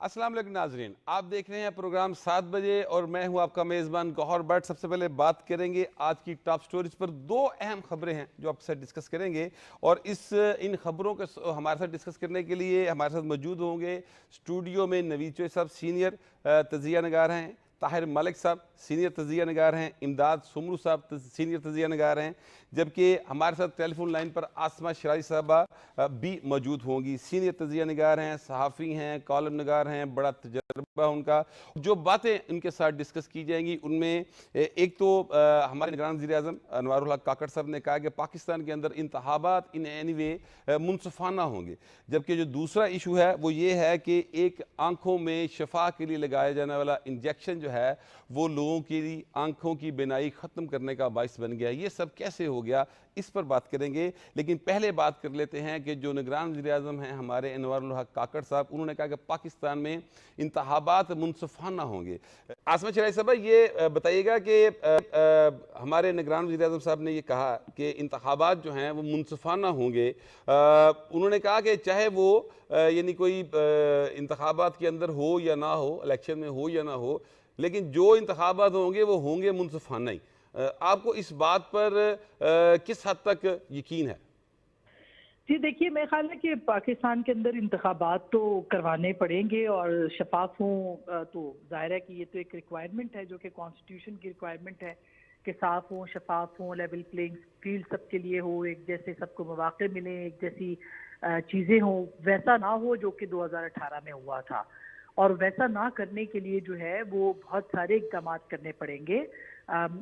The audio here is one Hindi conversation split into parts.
अस्सलाम वालेकुम नाजरीन, आप देख रहे हैं प्रोग्राम 7 बजे और मैं हूं आपका मेज़बान गौहर भट्ट। सबसे पहले बात करेंगे आज की टॉप स्टोरीज पर। दो अहम खबरें हैं जो आपके साथ डिस्कस करेंगे और इन खबरों को हमारे साथ डिस्कस करने के लिए हमारे साथ मौजूद होंगे स्टूडियो में नवीद चोई साहब सीनियर तजिया नगार हैं, ताहिर मलिक साहब सीनियर तजिया नगार हैं, इमदाद सुमरू साहब सीनियर तजिया नगार हैं, जबकि हमारे साथ टेलीफोन लाइन पर आसमा शराई साहबा भी मौजूद होंगी। सीनियर तजिया नगार हैं, सहाफ़ी हैं, कॉलम नगार हैं, बड़ा तजर्बा उनका। जो बातें उनके साथ डिस्कस की जाएंगी उनमें एक तो हमारे निगरान वज़ीर आज़म अनवारुल हक काकड़ साहब ने कहा कि पाकिस्तान के अंदर इंतखाबात इन एनी वे मुनसफाना होंगे, जबकि जो दूसरा इशू है वो ये है कि एक आंखों में शफा के लिए लगाया जाने वाला इंजेक्शन जो है वो लोगों की आंखों की बिनाई ख़त्म करने का बाइस बन गया। ये सब कैसे हो गया, इस पर बात करेंगे। लेकिन पहले बात कर लेते हैं कि जो निगरान वज़ीर आज़म हैं हमारे अनवारुल हक काकड़ साहब, उन्होंने कहा कि पाकिस्तान में इंतखाबात मुनसफाना होंगे। आसमा शराई साहब, ये बताइएगा कि हमारे निगरान वज़ीर आज़म साहब ने ये कहा कि इंतखाबात जो हैं वो मुनसफाना होंगे। उन्होंने कहा कि चाहे वो यानी कोई इंतखाबात के अंदर हो या ना हो, इलेक्शन में हो या ना हो, लेकिन जो इंतखाबात होंगे वो होंगे मुनसफाना ही। आपको इस बात पर किस हद तक यकीन है? जी देखिए, मेरा ख्याल है कि पाकिस्तान के अंदर इंतखाबात तो करवाने पड़ेंगे और शफाफ हों। तो जाहिर है कि ये तो एक रिक्वायरमेंट है जो कि कॉन्स्टिट्यूशन की रिक्वायरमेंट है कि साफ हों, शफाफ हों, लेवल प्लेइंग फील्ड सबके लिए हो, एक जैसे सबको मौके मिलें, एक जैसी चीज़ें हों। वैसा ना हो जो कि 2018 में हुआ था, और वैसा ना करने के लिए जो है वो बहुत सारे इक़दाम करने पड़ेंगे।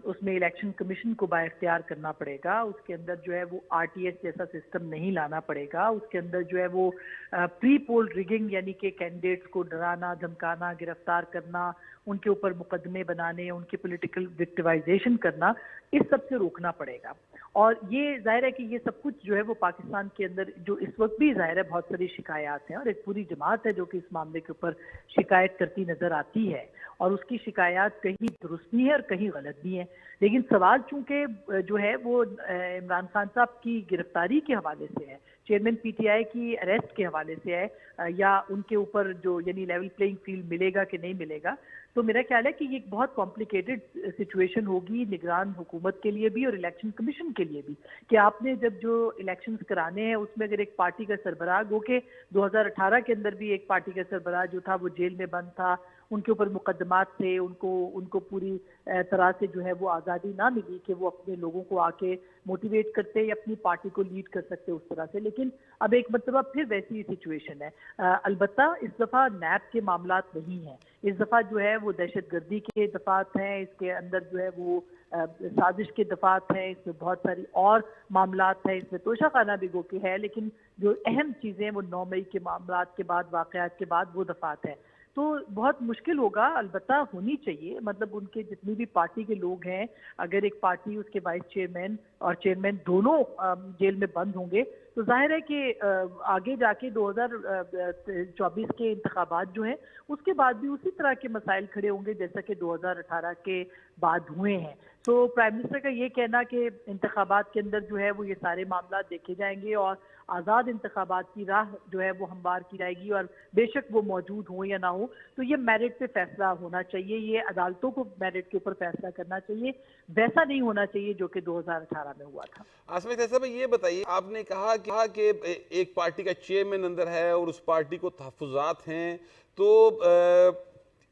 उसमें इलेक्शन कमीशन को बाइख्तियार करना पड़ेगा, उसके अंदर जो है वो आरटीएस जैसा सिस्टम नहीं लाना पड़ेगा, उसके अंदर जो है वो प्री पोल रिगिंग यानी कि कैंडिडेट्स को डराना, धमकाना, गिरफ्तार करना, उनके ऊपर मुकदमे बनाने, उनकी पॉलिटिकल विक्टिमाइजेशन करना, इस सब से रोकना पड़ेगा। और ये जाहिर है कि ये सब कुछ जो है वो पाकिस्तान के अंदर जो इस वक्त भी जाहिर है बहुत सारी शिकायत हैं, और एक पूरी जमात है जो कि इस मामले के ऊपर शिकायत करती नजर आती है, और उसकी शिकायत कहीं दुरुस्त भी है और कहीं गलत भी है। लेकिन सवाल चूंकि जो है वो इमरान खान साहब की गिरफ्तारी के हवाले से है, चेयरमैन पीटीआई की अरेस्ट के हवाले से है, या उनके ऊपर जो यानी लेवल प्लेइंग फील्ड मिलेगा कि नहीं मिलेगा, तो मेरा ख्याल है कि ये एक बहुत कॉम्प्लिकेटेड सिचुएशन होगी निगरान हुकूमत के लिए भी और इलेक्शन कमीशन के लिए भी, कि आपने जब जो इलेक्शंस कराने हैं उसमें अगर एक पार्टी का सरबराह गो के 2018 के अंदर भी एक पार्टी का सरबराह जो था वो जेल में बंद था, उनके ऊपर मुकदमात थे, उनको पूरी तरह से जो है वो आज़ादी ना मिली कि वो अपने लोगों को आके मोटिवेट करते या अपनी पार्टी को लीड कर सकते उस तरह से। लेकिन अब एक मरतबा फिर वैसी ही सिचुएशन है। अलबत्ता इस दफ़ा नैब के मामलात नहीं हैं, इस दफ़ा जो है वो दहशत गर्दी के दफात हैं, इसके अंदर जो है वो साजिश के दफात हैं, इसमें बहुत सारी और मामलात हैं, इसमें तोशाखाना भी गो के है, लेकिन जो अहम चीज़ें वो 9 मई के मामलात के बाद, वाक़यात के बाद वो दफात है। तो बहुत मुश्किल होगा, अलबत्ता होनी चाहिए, मतलब उनके जितनी भी पार्टी के लोग हैं, अगर एक पार्टी उसके वाइस चेयरमैन और चेयरमैन दोनों जेल में बंद होंगे तो जाहिर है कि आगे जाके 2024 के इंतखाबात जो हैं उसके बाद भी उसी तरह के मसाइल खड़े होंगे जैसा कि 2018 के बाद हुए हैं। तो प्राइम मिनिस्टर का ये कहना कि इंतखाबात के अंदर जो है वो ये सारे मामला देखे जाएंगे और आज़ाद इंतखाबात की राह जो है वो हमवार की जाएगी, और बेशक वो मौजूद हो या ना हो, तो ये मेरिट पे फैसला होना चाहिए, ये अदालतों को मेरिट के ऊपर फैसला करना चाहिए, वैसा नहीं होना चाहिए जो कि 2018 में हुआ था। आसमा शराई साहब, ये बताइए, आपने कहा कि एक पार्टी का चेयरमैन अंदर है और उस पार्टी को तहफ़्फ़ुज़ात हैं, तो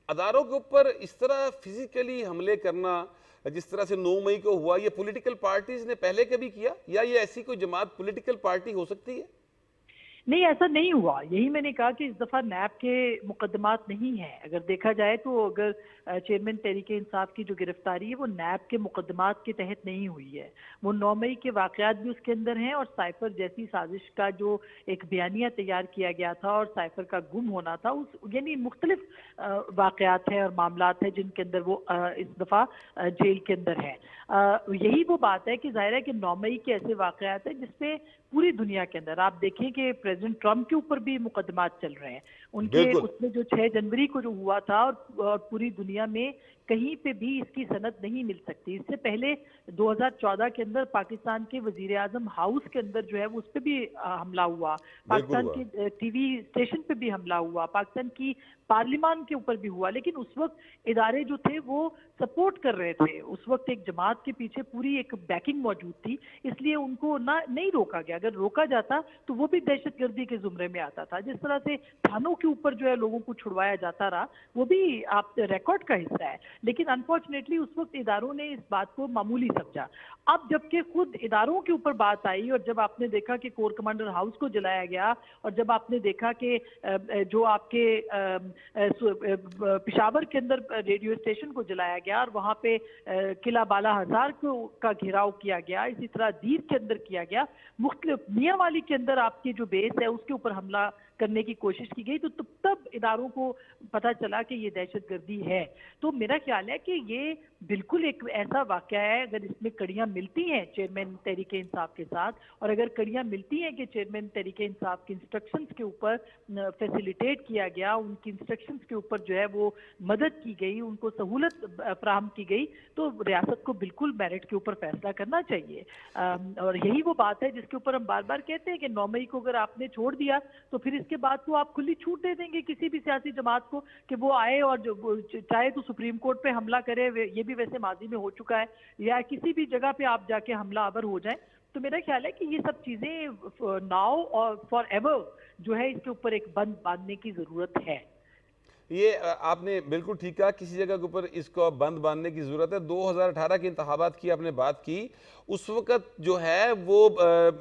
अदारों के ऊपर इस तरह फिजिकली हमले करना जिस तरह से 9 मई को हुआ, ये पॉलिटिकल पार्टीज ने पहले कभी किया, या ये ऐसी कोई जमात पॉलिटिकल पार्टी हो सकती है? नहीं, ऐसा नहीं हुआ। यही मैंने कहा कि इस दफ़ा नैब के मुकदमात नहीं हैं। अगर देखा जाए तो अगर चेयरमैन तहरीक इंसाफ की जो गिरफ्तारी है वो नैब के मुकदमात के तहत नहीं हुई है। वो 9 मई के वाक़यात भी उसके अंदर हैं, और साइफर जैसी साजिश का जो एक बयानिया तैयार किया गया था और साइफर का गुम होना था, उस यानी मुख्तलिफ वाक़यात हैं और मामलात हैं जिनके अंदर वो इस दफ़ा जेल के अंदर है। यही वो बात है कि ज़ाहिर है कि 9 मई के ऐसे वाक़यात हैं जिसपे पूरी दुनिया के अंदर आप देखें कि प्रेसिडेंट ट्रंप के ऊपर भी मुकदमात चल रहे हैं, उनके बिल्कुल। उसमें जो 6 जनवरी को जो हुआ था, और पूरी दुनिया में कहीं पे भी इसकी सनद नहीं मिल सकती। इससे पहले 2014 के अंदर पाकिस्तान के वजीर आजम हाउस के अंदर जो है वो उस पर भी हमला हुआ, बिल्कुल पाकिस्तान हुआ। के टीवी स्टेशन पे भी हमला हुआ, पाकिस्तान की पार्लियामान के ऊपर भी हुआ, लेकिन उस वक्त इदारे जो थे वो सपोर्ट कर रहे थे। उस वक्त एक जमात के पीछे पूरी एक बैकिंग मौजूद थी, इसलिए उनको ना नहीं रोका गया। अगर रोका जाता तो वो भी दहशतगर्दी के जुमरे में आता था। जिस तरह से थानों के ऊपर जो है लोगों को छुड़वाया जाता रहा, वो भी आप रिकॉर्ड का हिस्सा है। लेकिन अनफॉर्चुनेटली उस वक्त इदारों ने इस बात को मामूली समझा। अब जबकि खुद इदारों के ऊपर बात आई, और जब आपने देखा कि कोर कमांडर हाउस को जलाया गया, और जब आपने देखा कि जो आपके पिशावर के अंदर रेडियो स्टेशन को जलाया गया, और वहां पे किला बाला हजार का घेराव किया गया, इसी तरह दीर के अंदर किया गया, मुख्तलिफ मियांवाली के अंदर आपकी जो बेस है उसके ऊपर हमला करने की कोशिश की गई, तो तब इदारों को पता चला कि ये दहशतगर्दी है। तो मेरा ख्याल है कि ये बिल्कुल एक ऐसा वाकया है, अगर इसमें कड़ियां मिलती हैं चेयरमैन तहरीक इंसाफ के साथ, और अगर कड़ियां मिलती हैं कि चेयरमैन तहरीक इंसाफ के इंस्ट्रक्शंस के ऊपर फैसिलिटेट किया गया, उनकी इंस्ट्रक्शंस के ऊपर जो है वो मदद की गई, उनको सहूलत फराहम की गई, तो रियासत को बिल्कुल मेरिट के ऊपर फैसला करना चाहिए। और यही वो बात है जिसके ऊपर हम बार बार कहते हैं कि 9 मई को अगर आपने छोड़ दिया तो फिर इसके बाद तो आप खुली छूट दे देंगे किसी भी सियासी जमात को कि वो आए और जो चाहे तो सुप्रीम कोर्ट पे हमला करे, ये भी वैसे माजी में हो चुका है, या किसी भी जगह पे आप जाके हमला आवर हो जाए। तो मेरा ख्याल है कि ये सब चीजें नाउ और फॉर एवर जो है इसके ऊपर एक बंद बांधने की जरूरत है। ये आपने बिल्कुल ठीक कहा, किसी जगह के ऊपर इसको बंद बांधने की जरूरत है। 2018 के इंतखाबात की आपने बात की, उस वक्त जो है वो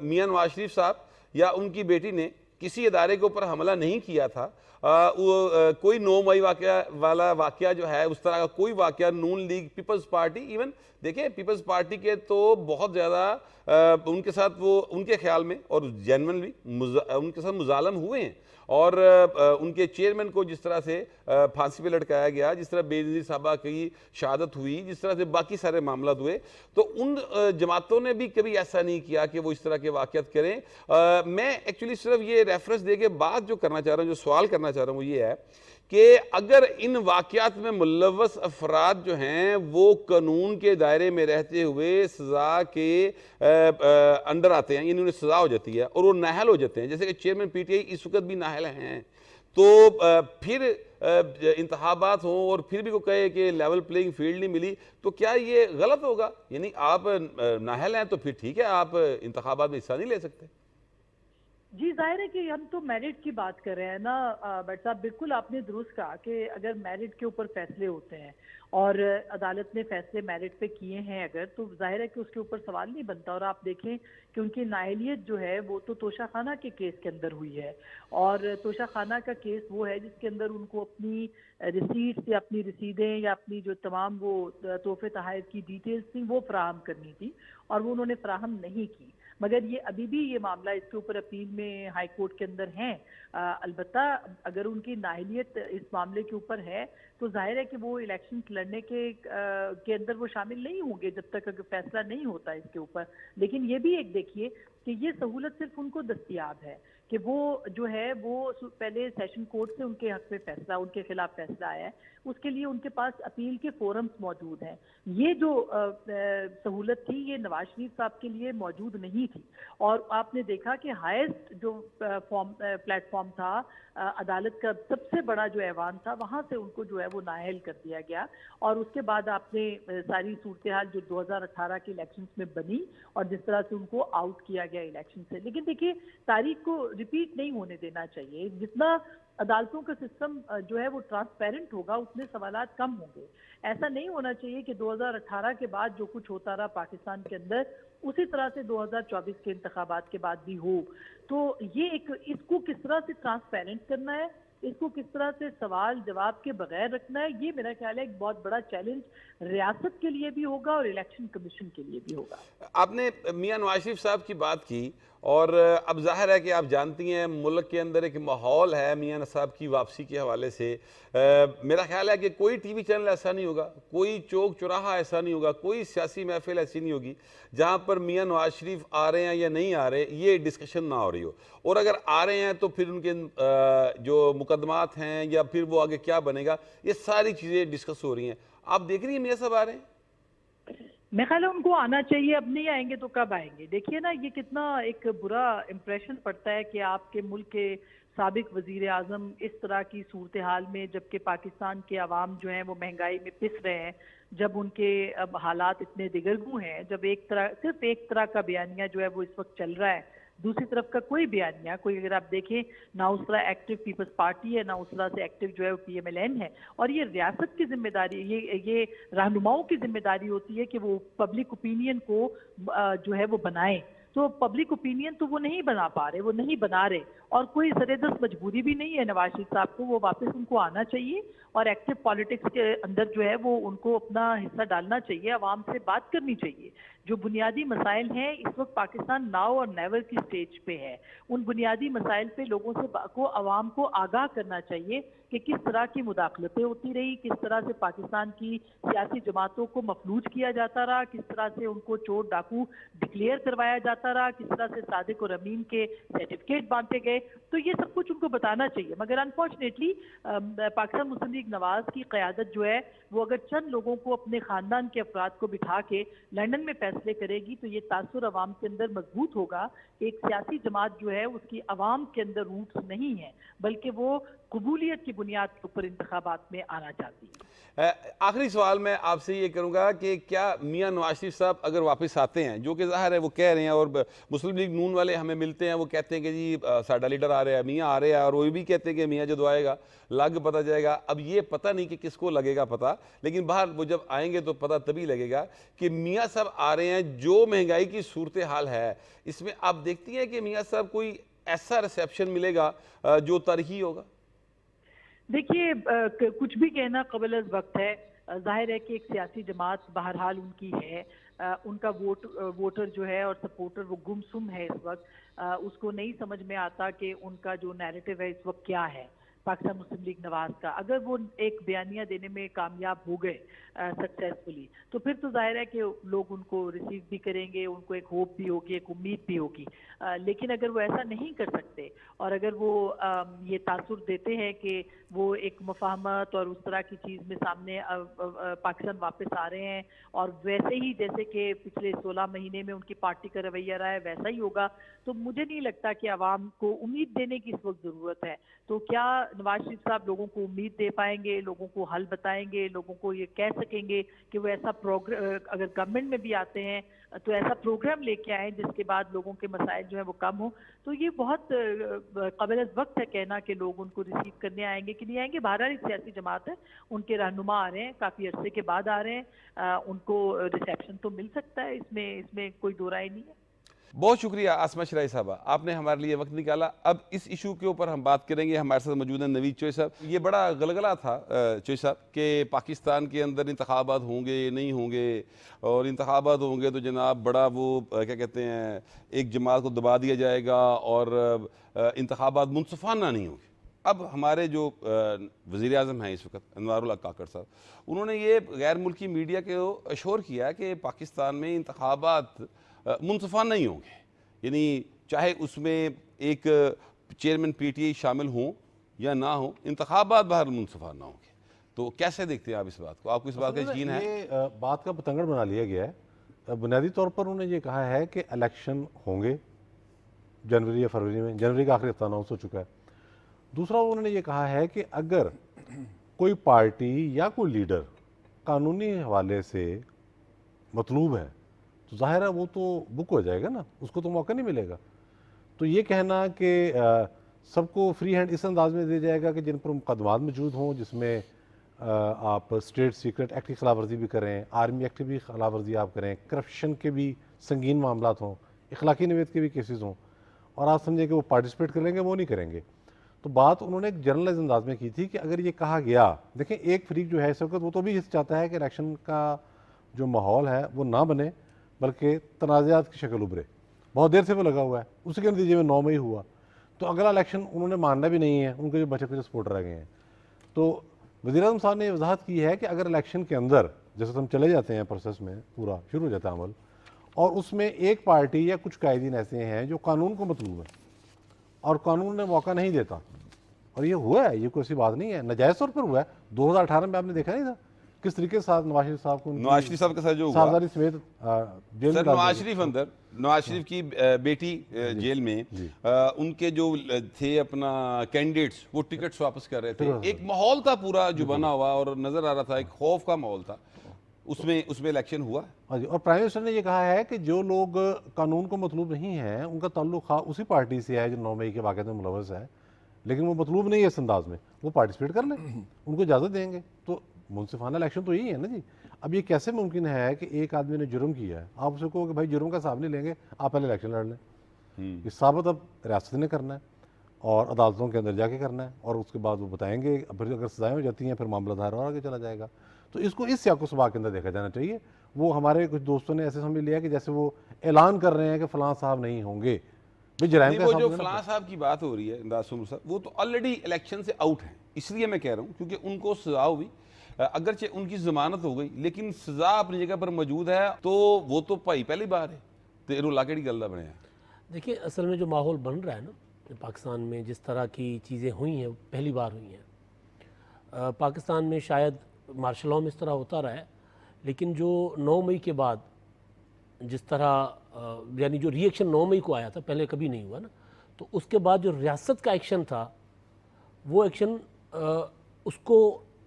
मियां नवाज शरीफ साहब या उनकी बेटी ने किसी इदारे के ऊपर हमला नहीं किया था। कोई 9 मई वाला वाकया जो है, उस तरह का कोई वाकया नून लीग, पीपल्स पार्टी, इवन देखिए पीपल्स पार्टी के तो बहुत ज़्यादा उनके साथ वो उनके ख्याल में और जेन्युइनली उनके साथ मुजालम हुए हैं, और उनके चेयरमैन को जिस तरह से फांसी पे लटकाया गया, जिस तरह बेनज़ीर साहबा की शहादत हुई, जिस तरह से बाकी सारे मामला हुए, तो उन जमातों ने भी कभी ऐसा नहीं किया कि वो इस तरह के वाक़यात करें। मैं एक्चुअली सिर्फ ये रेफरेंस दे के बात जो करना चाह रहा हूँ, जो सवाल करना चाह रहा हूँ, वो ये है कि अगर इन वाक़यात में मुलव्वस अफराद जो हैं वो कानून के दायरे में रहते हुए सज़ा के अंडर आते हैं, यानी उन्हें सज़ा हो जाती है और वो नाहल हो जाते हैं, जैसे कि चेयरमैन पीटीआई इस वक्त भी नाहल हैं, तो फिर इंतखाबात हों और फिर भी को कहे कि लेवल प्लेइंग फील्ड नहीं मिली, तो क्या ये गलत होगा? यानी आप नाहल हैं तो फिर ठीक है, आप इंतखाबात में हिस्सा नहीं ले सकते। जी, जाहिर है कि हम तो मेरिट की बात कर रहे हैं ना बट साहब, बिल्कुल आपने दुरुस्त कहा कि अगर मेरिट के ऊपर फैसले होते हैं और अदालत ने फैसले मेरिट पे किए हैं अगर, तो जाहिर है कि उसके ऊपर सवाल नहीं बनता। और आप देखें कि उनकी नाअहलियत जो है वो तो तोशा खाना के केस के अंदर हुई है, और तोशा खाना का केस वो है जिसके अंदर उनको अपनी रिसीट्स या अपनी रसीदें या अपनी जो तमाम वो तोहफे तहायफ की डिटेल्स थी वो फराहम करनी थी, और वो उन्होंने फराहम नहीं की। मगर ये अभी भी ये मामला इसके ऊपर अपील में हाई कोर्ट के अंदर है। अलबत्ता अगर उनकी नाअहलियत इस मामले के ऊपर है तो जाहिर है कि वो इलेक्शंस लड़ने के अंदर वो शामिल नहीं होंगे जब तक अगर फैसला नहीं होता इसके ऊपर। लेकिन ये भी एक देखिए कि ये सहूलत सिर्फ उनको दस्तयाब है कि वो जो है वो पहले सेशन कोर्ट से उनके हक में फैसला, उनके खिलाफ फैसला आया है, उसके लिए उनके पास अपील के फोरम्स मौजूद हैं। ये जो सहूलत थी ये नवाज शरीफ साहब के लिए मौजूद नहीं थी, और आपने देखा कि हाईएस्ट जो प्लेटफॉर्म था अदालत का, सबसे बड़ा जो ऐवान था, वहाँ से उनको जो है वो नाअहल कर दिया गया। और उसके बाद आपने सारी सूरत हाल जो 2018 के इलेक्शंस में बनी और जिस तरह से उनको आउट किया गया इलेक्शन से। लेकिन देखिए तारीख को रिपीट नहीं होने देना चाहिए। जितना अदालतों का सिस्टम जो है वो ट्रांसपेरेंट होगा उतने सवालात कम होंगे। ऐसा नहीं होना चाहिए कि 2018 के बाद जो कुछ होता रहा पाकिस्तान के अंदर उसी तरह से 2024 के इंतखाबात के बाद भी हो। तो ये एक, इसको किस तरह से ट्रांसपेरेंट करना है, इसको किस तरह से सवाल जवाब के बगैर रखना है, ये मेरा ख्याल है एक बहुत बड़ा चैलेंज रियासत के लिए भी होगा और इलेक्शन कमीशन के लिए भी होगा। आपने मियां नवाज शरीफ साहब की बात की और अब जाहिर है कि आप जानती हैं मुल्क के अंदर एक माहौल है मियां नसाब की वापसी के हवाले से। मेरा ख्याल है कि कोई टीवी चैनल ऐसा नहीं होगा, कोई चौक चौराहा ऐसा नहीं होगा, कोई सियासी महफिल ऐसी नहीं होगी जहां पर मियां नवाज शरीफ आ रहे हैं या नहीं आ रहे ये डिस्कशन ना हो रही हो। और अगर आ रहे हैं तो फिर उनके जो मुकदमात हैं या फिर वो आगे क्या बनेगा, ये सारी चीज़ें डिस्कस हो रही हैं। आप देख रही हैं मियां साहब आ रहे हैं? मेरे ख्याल है उनको आना चाहिए, अब नहीं आएंगे तो कब आएंगे। देखिए ना, ये कितना एक बुरा इम्प्रेशन पड़ता है कि आपके मुल्क के साबिक वजीर आजम इस तरह की सूरत हाल में, जबकि पाकिस्तान के अवाम जो हैं वो महंगाई में पिस रहे हैं, जब उनके अब हालात इतने दिगरगू हैं, जब सिर्फ एक तरह का बयानिया जो है वो इस वक्त चल रहा है, दूसरी तरफ का कोई बयानिया, कोई अगर आप देखें ना उस तरह एक्टिव पीपल्स पार्टी है, ना उस तरह से एक्टिव जो है वो PMLN है। और ये रियासत की जिम्मेदारी, ये रहनुमाओं की जिम्मेदारी होती है कि वो पब्लिक ओपिनियन को जो है वो बनाएं। तो पब्लिक ओपिनियन तो वो नहीं बना पा रहे, वो नहीं बना रहे, और कोई सरेदस्त मजबूरी भी नहीं है नवाज शरीफ साहब को। वो वापस उनको आना चाहिए और एक्टिव पॉलिटिक्स के अंदर जो है वो उनको अपना हिस्सा डालना चाहिए, आवाम से बात करनी चाहिए। जो बुनियादी मसाइल हैं इस वक्त पाकिस्तान नाउ और नेवर की स्टेज पे है, उन बुनियादी मसाइल पे लोगों से आवाम को आगाह करना चाहिए कि किस तरह की मुदाखलतें होती रही, किस तरह से पाकिस्तान की सियासी जमातों को मफलूज किया जाता रहा, किस तरह से उनको चोर डाकू डिक्लेयर करवाया जाता रहा, किस तरह से सादिक और अमीन के सर्टिफिकेट बांटे गए। तो ये सब कुछ उनको बताना चाहिए। मगर अनफॉर्चुनेटली पाकिस्तान मुस्लिम लीग नवाज की क़यादत जो है वो अगर चंद लोगों को, अपने ख़ानदान के अफराद को बिठा के लंदन में फैसले करेगी तो ये तासुर अवाम के अंदर मजबूत होगा कि एक सियासी जमात जो है उसकी अवाम के अंदर रूट्स नहीं है, बल्कि वो कबूलियत की बुनियाद के ऊपर इंतखाबात में आना चाहती है। आखिरी सवाल मैं आपसे ये करूंगा कि क्या मियां नवाज शरीफ साहब अगर वापस आते हैं, जो कि जाहिर है वो कह रहे हैं, और मुस्लिम लीग नून वाले हमें मिलते हैं, वो कहते हैं कि जी साडा लीडर आ रहा है, मियां आ रहे हैं, और वो भी कहते हैं कि मियां जो आएगा लग पता जाएगा। अब ये पता नहीं कि किसको लगेगा पता, लेकिन बाहर वो जब आएंगे तो पता तभी लगेगा कि मियां साहब आ रहे हैं। जो महंगाई की सूरत हाल है इसमें आप देखती हैं कि मियां साहब कोई ऐसा रिसेप्शन मिलेगा जो तारीखी होगा? देखिए, कुछ भी कहना कबल अज़ वक्त है। जाहिर है कि एक सियासी जमात बहरहाल उनकी है, उनका वोटर जो है और सपोर्टर वो गुमसुम है इस वक्त। उसको नहीं समझ में आता कि उनका जो नैरेटिव है इस वक्त क्या है पाकिस्तान मुस्लिम लीग नवाज का। अगर वो एक बयानिया देने में कामयाब हो गए सक्सेसफुली, तो फिर तो जाहिर है कि लोग उनको रिसीव भी करेंगे, उनको एक होप भी होगी, एक उम्मीद भी होगी। लेकिन अगर वो ऐसा नहीं कर सकते और अगर वो ये तासुर देते हैं कि वो एक मुफाहमत और उस तरह की चीज़ में सामने पाकिस्तान वापस आ रहे हैं और वैसे ही जैसे कि पिछले 16 महीने में उनकी पार्टी का रवैया रहा है वैसा ही होगा, तो मुझे नहीं लगता कि आवाम को उम्मीद देने की इस वक्त ज़रूरत है। तो क्या नवाज शरीफ साहब लोगों को उम्मीद दे पाएंगे, लोगों को हल बताएंगे, लोगों को ये कह सकेंगे कि वो ऐसा अगर गवर्नमेंट में भी आते हैं तो ऐसा प्रोग्राम लेके आए जिसके बाद लोगों के मसाइल जो है वो कम हो? तो ये बहुत काबिल वक्त है कहना कि लोग उनको रिसीव करने आएंगे कि नहीं आएंगे। बहरहाल एक सियासी जमात है, उनके रहनुमा आ रहे हैं, काफ़ी अरसे के बाद आ रहे हैं, उनको रिसेप्शन तो मिल सकता है, इसमें कोई दो राय नहीं है। बहुत शुक्रिया आसमा शराई साहबा, आपने हमारे लिए वक्त निकाला। अब इस इशू के ऊपर हम बात करेंगे। हमारे साथ मौजूद हैं नवीद चोई साहब। ये बड़ा गलगला था चोई साहब कि पाकिस्तान के अंदर इंतखाबात होंगे नहीं होंगे, और इंतखाबात होंगे तो जनाब बड़ा वो क्या कहते हैं, एक जमात को दबा दिया जाएगा और इंतखाबात मुनसफाना नहीं होंगे। अब हमारे जो वज़ीर आज़म हैं इस वक्त अनवारुल हक काकड़ साहब, उन्होंने ये गैर मुल्की मीडिया को अश्योर किया कि पाकिस्तान में इंतखाबात मुनसफा नहीं होंगे, यानी चाहे उसमें एक चेयरमैन PTI शामिल हों या ना हो, इंतखाबात बाहर मुनसफा ना होंगे। तो कैसे देखते हैं आप इस बात को? आपको इस बात का यकीन है? ये बात का पतंगड़ बना लिया गया है। बुनियादी तौर पर उन्होंने ये कहा है कि इलेक्शन होंगे जनवरी या फरवरी में, जनवरी का आखिरी हफ्ता अनाउंस हो चुका है। दूसरा उन्होंने ये कहा है कि अगर कोई पार्टी या कोई लीडर कानूनी हवाले से मतलूब है तो जाहिर है वो तो बुक हो जाएगा ना, उसको तो मौका नहीं मिलेगा। तो ये कहना कि सबको फ्री हैंड इस अंदाज में दिया जाएगा कि जिन पर मुकदमात मौजूद हों, जिसमें आप स्टेट सीक्रेट एक्ट की खिलाफ वर्जी भी करें, आर्मी एक्ट की भी खिलाफ वर्जी आप करें, करप्शन के भी संगीन मामला हों, इखलाकी नवेद के भी केसेस हों, और आप समझें कि वो पार्टिसिपेट करेंगे, वो नहीं करेंगे। तो बात उन्होंने एक जर्नलाइज अंदाज में की थी कि अगर ये कहा गया, देखें एक फरीक जो है इस वक्त वो तो भी चाहता है कि इलेक्शन का जो माहौल है वो ना बने, बल्कि तनाज़ात की शक्ल उभरे। बहुत देर से वो लगा हुआ है, उसके नतीजे में 9 मई हुआ। तो अगला इलेक्शन उन्होंने मानना भी नहीं है, उनके जो बचे कुछ सपोर्टर रह गए हैं। तो वज़ीर-ए-आज़म साहब ने वजाहत की है कि अगर इलेक्शन के अंदर जैसे हम चले जाते हैं प्रोसेस में, पूरा शुरू हो जाता है अमल, और उसमें एक पार्टी या कुछ कायदीन ऐसे हैं जो कानून को मतलूब है और कानून ने मौका नहीं देता, और ये हुआ है, ये कोई ऐसी बात नहीं है, नाजायज़ तौर पर हुआ है। 2018 में आपने देखा नहीं था किस तरीके के साथ नवाज शरीफ साहब को नवाज शरीफ साहब के साथ जो हुआ, साहबजादी समेत जेल सर में डाल नवाज दिया शरीफ अंदर, नवाज शरीफ की बेटी जेल में, उनके जो थे अपना कैंडिडेट्स वो टिकट्स वापस कर रहे थे, एक माहौल था पूरा जो बना हुआ और नजर आ रहा था, एक खौफ का माहौल था, उसमें इलेक्शन हुआ। हाँ जी, और प्राइम मिनिस्टर ने ये कहा है कि जो लोग कानून को मतलूब नहीं है उनका ताल्लुक खा उसी पार्टी से है जो 9 मई के वाक़े में मुलव्वस है, लेकिन वो मतलूब नहीं है इस अंदाज में, वो पार्टिसिपेट कर लें, उनको इजाज़त देंगे। तो मुनसिफाना इलेक्शन तो यही है ना जी। अब ये कैसे मुमकिन है कि एक आदमी ने जुर्म किया है, आप उसे कहो कि भाई जुर्म का हिसाब नहीं लेंगे, आप पहले इलेक्शन लड़ लें। ये साबित अब रियासत ने करना है और अदालतों के अंदर जाके करना है, और उसके बाद वो बताएंगे, फिर अगर सजाएं हो जाती हैं फिर मामला दायर और आगे चला जाएगा। तो इसको इस सियाक़ो सबाक़ के अंदर देखा जाना चाहिए। वो हमारे कुछ दोस्तों ने ऐसे समझ लिया कि जैसे वो ऐलान कर रहे हैं कि फ़लाँ साहब नहीं होंगे, भाई जराइम का वो हिसाब जो देना फलां साहब की बात हो रही है अंदाज उमर साहब, वो तो ऑलरेडी इलेक्शन से आउट है, इसलिए मैं कह रहा हूँ क्योंकि उनको सजा हुई, अगरचे उनकी जमानत हो गई लेकिन सजा अपनी जगह पर मौजूद है, तो वो तो भाई पहली बार है तो रोला केड़ी गल दा बनया। देखिए, असल में जो माहौल बन रहा है ना पाकिस्तान में, जिस तरह की चीज़ें हुई हैं पहली बार हुई हैं। पाकिस्तान में शायद मार्शल लॉ में इस तरह होता रहा है, लेकिन जो 9 मई के बाद जिस तरह यानी जो रिएक्शन 9 मई को आया था, पहले कभी नहीं हुआ ना, तो उसके बाद जो रियासत का एक्शन था वो एक्शन उसको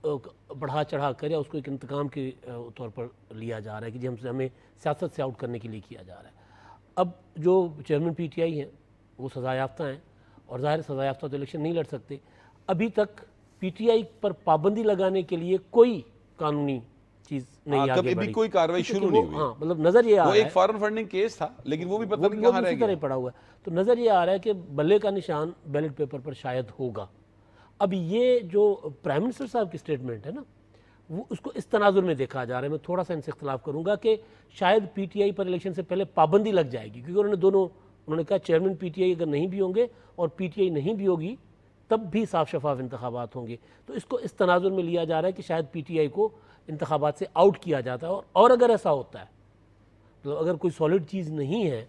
बढ़ा चढ़ा कर या उसको एक इंतकाम के तौर पर लिया जा रहा है कि जी हमें सियासत से आउट करने के लिए किया जा रहा है। अब जो चेयरमैन पीटीआई हैं वो सज़ा याफ्ता हैं, और ज़ाहिर सज़ा याफ्ता तो इलेक्शन नहीं लड़ सकते। अभी तक पीटीआई पर पाबंदी लगाने के लिए कोई कानूनी चीज़ नहीं आगे कभी भी बढ़ी, कोई कार्रवाई क्योंकि शुरू वो- नहीं हुई। हाँ, मतलब नज़र ये आ वो रहा एक है, फॉरेन फंडिंग केस था लेकिन वो भी पता वो नहीं भी कहाँ रह उसी गया। तरह पड़ा हुआ है। तो नज़र ये आ रहा है कि बल्ले का निशान बैलेट पेपर पर शायद होगा। अब ये जो प्राइम मिनिस्टर साहब की स्टेटमेंट है ना, वो उसको इस तनाजुर में देखा जा रहा है। मैं थोड़ा सा इनसे इख्तलाफ करूंगा कि शायद पीटीआई पर इलेक्शन से पहले पाबंदी लग जाएगी, क्योंकि उन्होंने कहा चेयरमैन पीटीआई अगर नहीं भी होंगे और पीटीआई नहीं भी होगी तब भी साफ शफाफ इंतखाबात होंगे। तो इसको इस तनाजुर में लिया जा रहा है कि शायद पीटीआई को इंतखाबात से आउट किया जाता है। और अगर ऐसा होता है, मतलब अगर कोई सॉलिड चीज़ नहीं है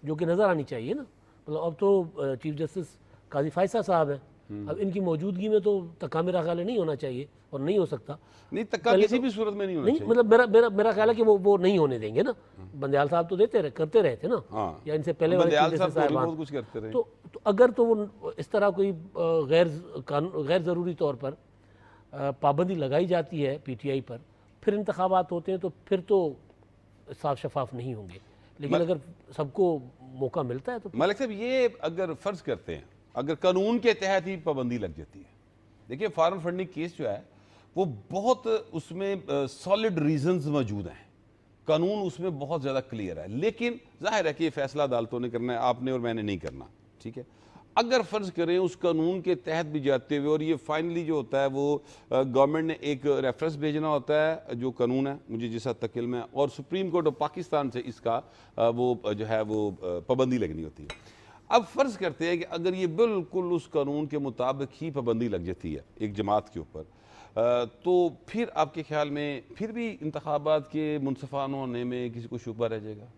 जो कि नज़र आनी चाहिए ना, मतलब अब तो चीफ जस्टिस काजी फायसा साहब हैं, अब इनकी मौजूदगी में तो तक्का मेरा ख्याल है नहीं होना चाहिए और नहीं हो सकता। नहीं, तक्का पहले किसी तो- भी सूरत में नहीं होना नहीं, चाहिए। मतलब मेरा ख्याल है कि वो नहीं होने देंगे ना। बंदयाल साहब तो करते रहे थे ना, हाँ। या इनसे पहले वाले बंदयाल चीफ साहब जस्टिस तो साहिबान। बहुत कुछ करते रहे। तो अगर तो वो इस तरह कोई गैर ज़रूरी तौर पर पाबंदी लगाई जाती है पीटीआई पर, फिर इंतखाबात होते हैं तो फिर तो साफ शफाफ नहीं होंगे। लेकिन अगर सबको मौका मिलता है तो मलिक साहब, ये अगर फर्ज करते हैं अगर कानून के तहत ही पाबंदी लग जाती है, देखिए फॉरेन फंडिंग केस जो है वो बहुत उसमें सॉलिड रीजंस मौजूद हैं, कानून उसमें बहुत ज़्यादा क्लियर है, लेकिन जाहिर है कि ये फैसला अदालतों ने करना है, आपने और मैंने नहीं करना, ठीक है। अगर फ़र्ज़ करें उस कानून के तहत भी जाते हुए और ये फाइनली जो होता है वो गवर्नमेंट ने एक रेफरेंस भेजना होता है जो कानून है, मुझे जिस हद तक इल्म है, और सुप्रीम कोर्ट ऑफ पाकिस्तान से इसका वो जो है वो पाबंदी लगनी होती है। अब फ़र्ज़ करते हैं कि अगर ये बिल्कुल उस कानून के मुताबिक ही पाबंदी लग जाती है एक जमात के ऊपर, तो फिर आपके ख्याल में फिर भी इंतखाबात के मुनसफान होने में किसी को शुबा रह जाएगा?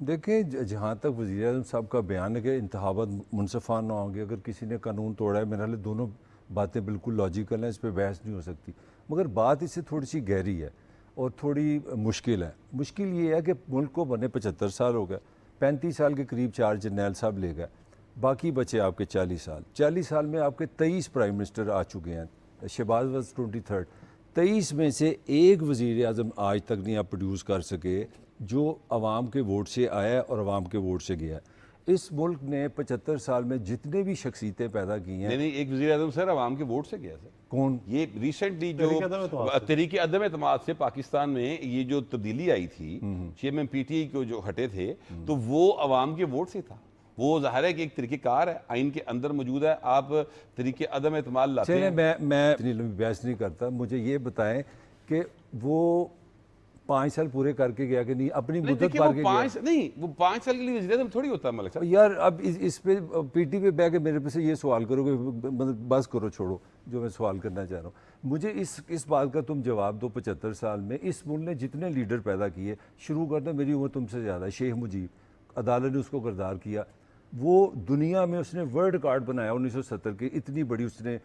देखिए, जहाँ तक वज़ीर-ए-आज़म साहब का बयान है कि इंतखाबात मुनसफान ना होंगे, अगर किसी ने कानून तोड़ा है, मेरे ख्याल दोनों बातें बिल्कुल लॉजिकल हैं, इस पर बहस नहीं हो सकती। मगर बात इससे थोड़ी सी गहरी है और थोड़ी मुश्किल है। मुश्किल ये है कि मुल्क को बने 75 साल हो गए, 35 साल के करीब 4 जर्नैल साहब ले गए, बाकी बचे आपके 40 साल। 40 साल में आपके 23 प्राइम मिनिस्टर आ चुके हैं, शहबाज वॉज 23rd। 23 में से एक वज़ीर-ए-आज़म आज तक नहीं आप प्रोड्यूस कर सके जो अवाम के वोट से आया और अवाम के वोट से गया। इस मुल्क ने 75 साल में जितने भी शख्सियतें पैदा की हैं। नहीं, एक वज़ीर-ए-आज़म सर अवाम के वोट से गया सर। कौन? ये रिसेंटली जो तहरीक अदम एतमाद से पाकिस्तान में ये जो तब्दीली आई थी, चेयरमैन पीटीआई को जो हटे थे, तो वो अवाम के वोट से था। वो ज़ाहिर है कि एक तरीक़ेकार है, आइन के अंदर मौजूद है, आप तरीके अदम एतमाद लाते हैं। मैं इतनी लंबी बहस नहीं करता, मुझे ये बताएं कि वो 5 साल पूरे करके गया कि नहीं, अपनी नहीं मुद्दत देखिए पार वो के गया। 5 नहीं, वो 5 साल के लिए वज़ीर आज़म थोड़ी होता है मलिक साहब। यार अब इस पे पीटी पे बैठ के मेरे पे से ये सवाल करोगे, मतलब बस करो, छोड़ो जो मैं सवाल करना चाह रहा हूँ। मुझे इस बात का तुम जवाब दो, 75 साल में इस मुल्क ने जितने लीडर पैदा किए, शुरू कर दो, मेरी उम्र तुमसे ज़्यादा है, शेख मुजीब, अदालत ने उसको गिरफ्तार किया, वो दुनिया में उसने वर्ल्ड रिकॉर्ड बनाया 1970 के, इतनी बड़ी उसने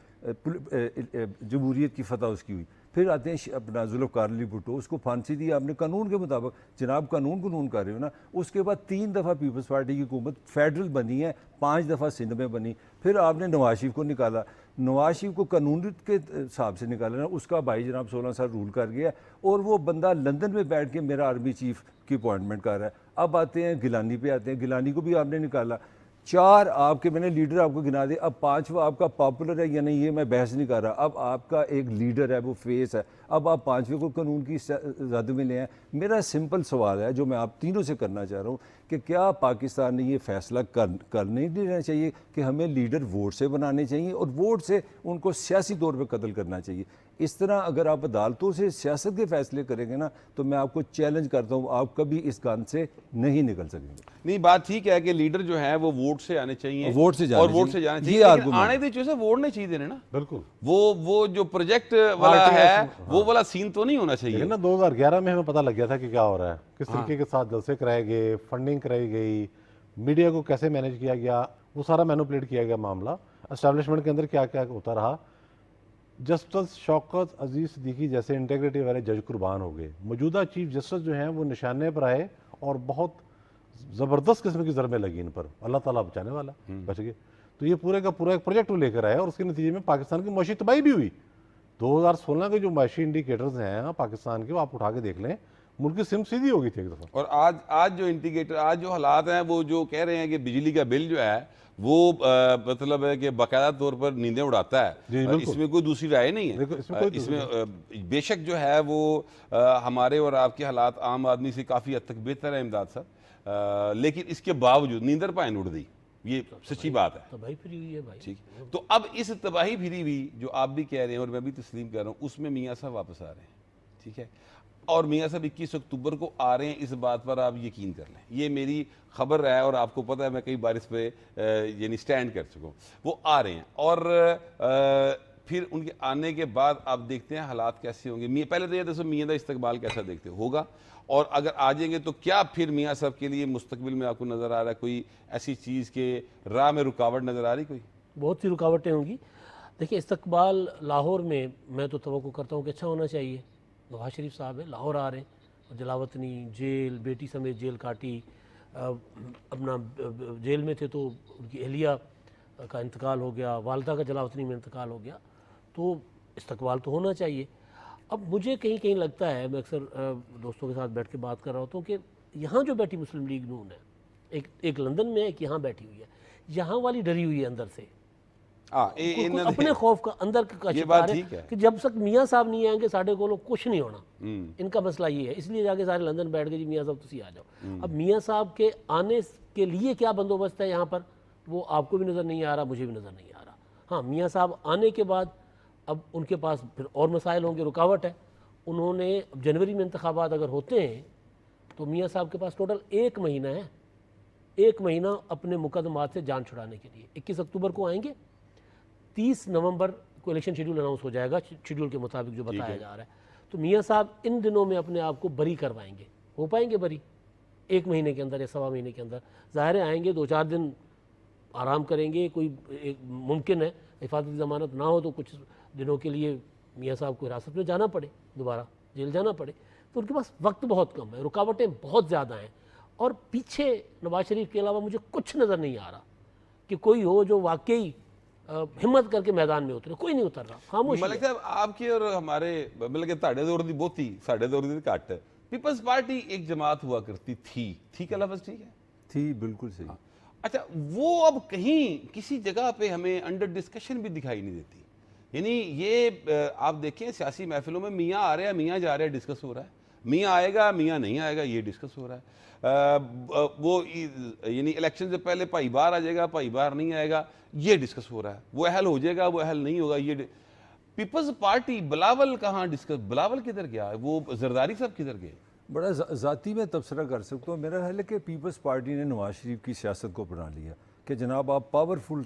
जमहूरियत की फतह उसकी हुई। फिर आते हैं अपना जुल्फ़िकार अली भुट्टो, उसको फांसी दी आपने कानून के मुताबिक, जनाब कानून कर रहे हो ना। उसके बाद 3 दफ़ा पीपल्स पार्टी की हुकूमत फेडरल बनी है, 5 दफ़ा सिंध में बनी। फिर आपने नवाज शरीफ को निकाला, नवाज शरीफ को कानून के हिसाब से निकाला ना, उसका भाई जनाब 16 साल रूल कर गया और वो बंदा लंदन में बैठ के मेरा आर्मी चीफ की अपॉइंटमेंट कर रहा है। अब आते हैं गिलानी पे, आते हैं गिलानी को भी आपने निकाला। 4 आपके, मैंने लीडर आपको गिना दे, अब 5वां आपका पॉपुलर है या नहीं ये मैं बहस नहीं कर रहा। अब आपका एक लीडर है, वो फेस है, अब आप 5वें को कानून की जद में ले आए। मेरा सिंपल सवाल है जो मैं आप तीनों से करना चाह रहा हूँ कि क्या पाकिस्तान ने ये फैसला कर नहीं लेना चाहिए कि हमें लीडर वोट से बनाने चाहिए और वोट से उनको सियासी तौर पर कत्ल करना चाहिए। इस तरह अगर आप अदालतों से सियासत के फैसले करेंगे ना, तो मैं आपको चैलेंज करता हूँ, आप कभी इस गंध से नहीं निकल सकेंगे। नहीं, बात ठीक है कि लीडर जो है वो वोट से आने चाहिए, वोट से जाने और वोट से चाहिए। जाने ये चाहिए, लेकिन argument आने दीजिए, वोट नहीं चाहिए देने ना। बिल्कुल। वो जो प्रोजेक्ट वाला पार्टी है ऐसे- वो वाला सीन तो नहीं होना चाहिए। लेकिन ना 2011 में हमें पता लग गया था कि क्या हो रहा है, किस तरीके के साथ जलसे कराए गए, फंडिंग कराई गई, मीडिया को कैसे मैनेज किया गया, वो सारा मैनिपुलेट किया गया मामला। एस्टैब्लिशमेंट के अंदर क्या क्या होता रहा। जस्टिस शौकत अजीज सिद्दीकी जैसे इंटेग्रिटी वाले जज कुर्बान हो गए। मौजूदा चीफ जस्टिस जो हैं वो निशाने पर आए और बहुत ज़बरदस्त किस्म की ज़रबें लगी इन पर। अल्लाह ताला बचाने वाला, बच गए। तो ये पूरे का पूरा एक प्रोजेक्ट वो लेकर आए और उसके नतीजे में पाकिस्तान की मौशी तबाही भी हुई। 2016 के जो मौशी इंडिकेटर्स हैं पाकिस्तान के, वो आप उठा के देख लें, मुल्क की सिम सीधी हो गई थी एक दफ़ा। और आज जो इंडिकेटर, आज जो हालात हैं, वो जो कह रहे हैं कि बिजली का बिल जो है वो मतलब है कि बाकायदा तौर पर नींदें उड़ाता है। जी, बिल्कुल। इसमें कोई दूसरी राय नहीं देखो, है। इसमें कोई इसमें बेशक जो है वो हमारे और आपके हालात आम आदमी से काफ़ी हद तक बेहतर है इमदाद साहब, लेकिन इसके बावजूद नींदर पायन उड़ दी, ये सच्ची बात है। तबाही फिरी हुई है भाई। ठीक, तो अब इस तबाही फिरी हुई जो आप भी कह रहे हैं और मैं भी तस्लीम कर रहा हूँ, उसमें मियाँ साहब वापस आ रहे हैं। ठीक है, और मियाँ साहब 21 अक्टूबर को आ रहे हैं, इस बात पर आप यकीन कर लें। ये मेरी खबर है और आपको पता है मैं कई बार इस पे यानी स्टैंड कर चुका हूँ। वो आ रहे हैं और फिर उनके आने के बाद आप देखते हैं हालात कैसे होंगे। पहले तो ये दसो मियाँ का इस्तकबाल कैसा देखते होगा, और अगर आ जाएंगे तो क्या फिर मियाँ साहब के लिए मुस्तकबिल में आपको नज़र आ रहा है कोई ऐसी चीज़ के राह में रुकावट नज़र आ रही? कोई बहुत सी रुकावटें होंगी। देखिए, इस्तकबाल लाहौर में मैं तो तवक्को करता हूँ कि अच्छा होना चाहिए। नवाज शरीफ साहब है, लाहौर आ रहे हैं, और जलावतनी जेल, बेटी समेत जेल काटी, अपना जेल में थे तो उनकी अहलिया का इंतकाल हो गया, वालदा का जलावतनी में इंतकाल हो गया, तो इस्तकबाल तो होना चाहिए। अब मुझे कहीं कहीं लगता है, मैं अक्सर दोस्तों के साथ बैठ के बात कर रहा होता हूँ कि यहाँ जो बैठी मुस्लिम लीग नून है, एक लंदन में है, एक यहाँ बैठी हुई है। यहाँ वाली डरी हुई है अंदर से, कोई अपने खौफ का अंदर का शिकार है कि जब तक मियाँ साहब नहीं आएंगे साढ़े को कुछ नहीं होना। इनका मसला ये है, इसलिए जाके सारे लंदन बैठ गए जी मियाँ साहब तुसी आ जाओ। अब मियाँ साहब के आने के लिए क्या बंदोबस्त है यहाँ पर, वो आपको भी नज़र नहीं आ रहा, मुझे भी नज़र नहीं आ रहा। हाँ, मियाँ साहब आने के बाद अब उनके पास फिर और मसाइल होंगे, रुकावट है। उन्होंने जनवरी में इंतखाबात अगर होते हैं तो मियाँ साहब के पास टोटल 1 महीना है, 1 महीना अपने मुकदमात से जान छुड़ाने के लिए। 21 अक्टूबर को आएंगे, 30 नवंबर को इलेक्शन शेड्यूल अनाउंस हो जाएगा, शेड्यूल के मुताबिक जो बताया जा रहा है। तो मियाँ साहब इन दिनों में अपने आप को बरी करवाएंगे। हो पाएंगे बरी 1 महीने के अंदर या 1.25 महीने के अंदर? ज़ाहिर है आएंगे, 2-4 दिन आराम करेंगे, कोई मुमकिन है हिफाजती ज़मानत ना हो तो कुछ दिनों के लिए मियाँ साहब को हिरासत में जाना पड़े, दोबारा जेल जाना पड़े। तो उनके पास वक्त बहुत कम है, रुकावटें बहुत ज़्यादा हैं, और पीछे नवाज शरीफ के अलावा मुझे कुछ नज़र नहीं आ रहा कि कोई हो जो वाकई हिम्मत करके मैदान में उतरे। कोई नहीं उतर रहा, खामोश। मलिक साहब, आपके और हमारे मतलब कि ताड़े दौर दी बहुती, साढ़े दौर दी घट। पीपल्स पार्टी एक जमात हुआ करती थी क्या लफ्ज़ ठीक है? थी, बिल्कुल सही। अच्छा, वो अब कहीं किसी जगह पे हमें अंडर डिस्कशन भी दिखाई नहीं देती। यानी ये आप देखें सियासी महफिलों में मियाँ आ रहे हैं, मियाँ जा रहे हैं, डिस्कस हो रहा है। मियाँ आएगा, मियाँ नहीं आएगा, ये डिस्कस हो रहा है। वो यानी इलेक्शन से पहले भाई बाहर आ जाएगा, भाई बाहर नहीं आएगा, ये डिस्कस हो रहा है। वो अहल हो जाएगा, वो अहल नहीं होगा, ये पीपल्स पार्टी बिलावल कहाँ डिस्कस, बिलावल किधर गया, वो जरदारी साहब किधर गए? बड़ा ज़ाती में तबसरा कर सकता हूँ। मेरा ख्याल है कि पीपल्स पार्टी ने नवाज शरीफ की सियासत को अपना लिया कि जनाब आप पावरफुल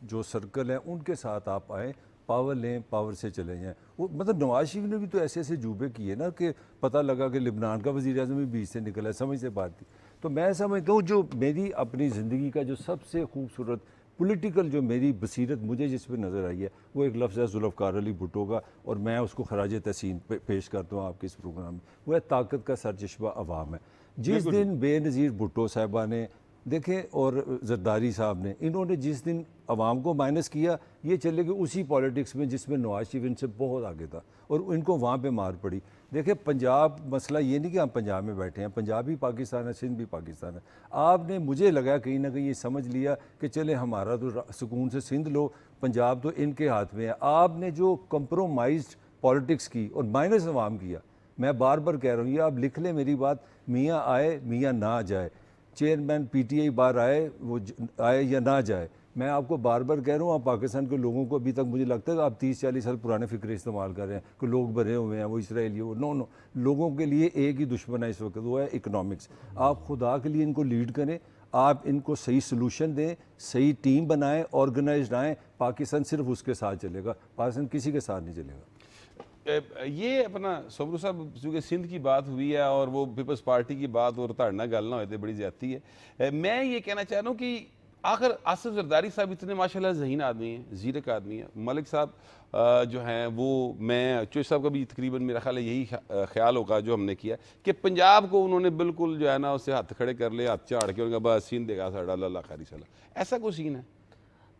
जो सर्कल हैं उनके साथ आप आएँ, पावर लें, पावर से चले जाएँ। वो मतलब नवाज शरीफ ने भी तो ऐसे ऐसे जूबे किए ना कि पता लगा कि लिबनान का वज़ीर आज़म भी बीच से निकला है, समझ से बात थी। तो मैं समझता हूँ जो मेरी अपनी ज़िंदगी का जो सबसे खूबसूरत पॉलिटिकल जो मेरी बसीरत मुझे जिस पर नज़र आई है वो एक लफ्ज़ है जुल्फ़कार अली भुट्टो का, और मैं उसको खराज तहसीन पेश करता हूँ आपके इस प्रोग्राम में। वो है ताकत का सरचश्मा अवाम है। जिस दिन बेनज़ीर भुट्टो साहबा ने देखें और जरदारी साहब ने, इन्होंने जिस दिन अवाम को माइनस किया, ये चले गए उसी पॉलिटिक्स में जिसमें नवाज शरीफ इनसे बहुत आगे था और इनको वहाँ पे मार पड़ी। देखिए पंजाब, मसला ये नहीं कि हम पंजाब में बैठे हैं, पंजाब भी पाकिस्तान है, सिंध भी पाकिस्तान है। आपने मुझे लगा कहीं ना कहीं ये समझ लिया कि चले हमारा तो सुकून से सिंध लो, पंजाब तो इनके हाथ में है। आपने जो कंप्रोमाइज्ड पॉलिटिक्स की और माइनस अवाम किया, मैं बार बार कह रहा हूँ, ये आप लिख लें मेरी बात, मियाँ आए मियाँ ना जाए, चेयरमैन पीटीआई बार आए वो आए या ना जाए, मैं आपको बार बार कह रहा हूँ, आप पाकिस्तान के लोगों को अभी तक मुझे लगता है कि आप 30-40 साल पुराने फ़िक्रे इस्तेमाल कर रहे हैं कि लोग भरे हुए हैं, वो इसराइली हो। नो नो, लोगों के लिए एक ही दुश्मन है इस वक्त, वो है इकनॉमिक्स। आप खुदा के लिए इनको लीड करें, आप इनको सही सोल्यूशन दें, सही टीम बनाएं, ऑर्गेनाइज्ड आएँ। पाकिस्तान सिर्फ उसके साथ चलेगा, पाकिस्तान किसी के साथ नहीं चलेगा। ये अपना सबरू साहब चूँकि सिंध की बात हुई है और वो पीपल्स पार्टी की बात और धारणा गल ना होते बड़ी ज्यादती है। मैं ये कहना चाह रहा हूँ कि आखिर आसिफ जरदारी साहब इतने माशाल्लाह ज़हीन आदमी हैं, ज़ीरक आदमी हैं। मलिक साहब जो हैं वो, मैं चोइस साहब का भी तकरीबन मेरा ख्याल है यही ख्याल होगा जो हमने किया कि पंजाब को उन्होंने बिल्कुल जो है ना उससे हाथ खड़े कर ले, हाथ झाड़ के उनका बस सीन देगा साढ़ा अल्लाह खारी सला, ऐसा कोई सीन है?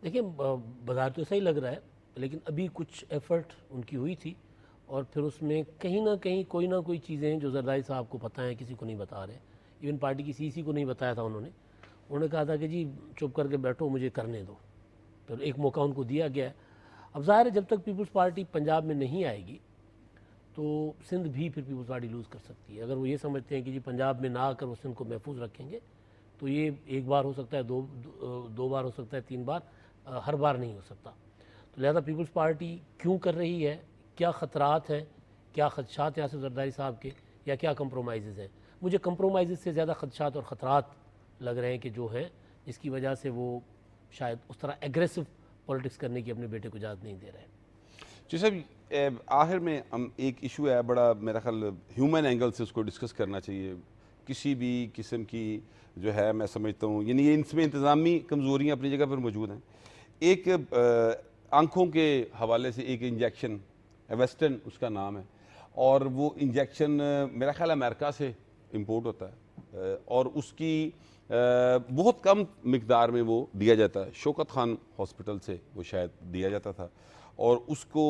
देखिए बाजार तो सही लग रहा है, लेकिन अभी कुछ एफर्ट उनकी हुई थी और फिर उसमें कहीं ना कहीं कोई ना कोई चीज़ें जो जरदारी साहब को पता है किसी को नहीं बता रहे। इवन पार्टी की सीसी को नहीं बताया था उन्होंने कहा था कि जी चुप करके बैठो, मुझे करने दो। तो एक मौका उनको दिया गया है। अब ज़ाहिर है जब तक पीपल्स पार्टी पंजाब में नहीं आएगी तो सिंध भी फिर पीपल्स पार्टी लूज़ कर सकती है। अगर वो ये समझते हैं कि जी पंजाब में ना आकर वो सिंध को महफूज रखेंगे तो ये एक बार हो सकता है, दो बार हो सकता है, 3 बार, हर बार नहीं हो सकता। तो लिहाजा पीपल्स पार्टी क्यों कर रही है, क्या ख़तरात हैं, क्या खदशात हैं आसिफ जरदारी साहब के, या क्या कंप्रोमाइज़ हैं? मुझे कंप्रोमाइज़ से ज़्यादा खदशात और ख़तरात लग रहे हैं कि जो है इसकी वजह से वो शायद उस तरह एग्रेसिव पॉलिटिक्स करने की अपने बेटे को इजाज़त नहीं दे रहे हैं। जी साहब, आखिर में हम एक इशू है बड़ा, मेरा ख्याल ह्यूमन एंगल से उसको डिस्कस करना चाहिए। किसी भी किस्म की जो है मैं समझता हूँ, यानी ये इसमें इंतज़ामी कमज़ोरियाँ अपनी जगह पर मौजूद हैं। एक आँखों के हवाले से एक इंजेक्शन वेस्टर्न उसका नाम है, और वो इंजेक्शन मेरा ख्याल अमेरिका से इंपोर्ट होता है और उसकी बहुत कम मिकदार में वो दिया जाता है। शौकत खान हॉस्पिटल से वो शायद दिया जाता था, और उसको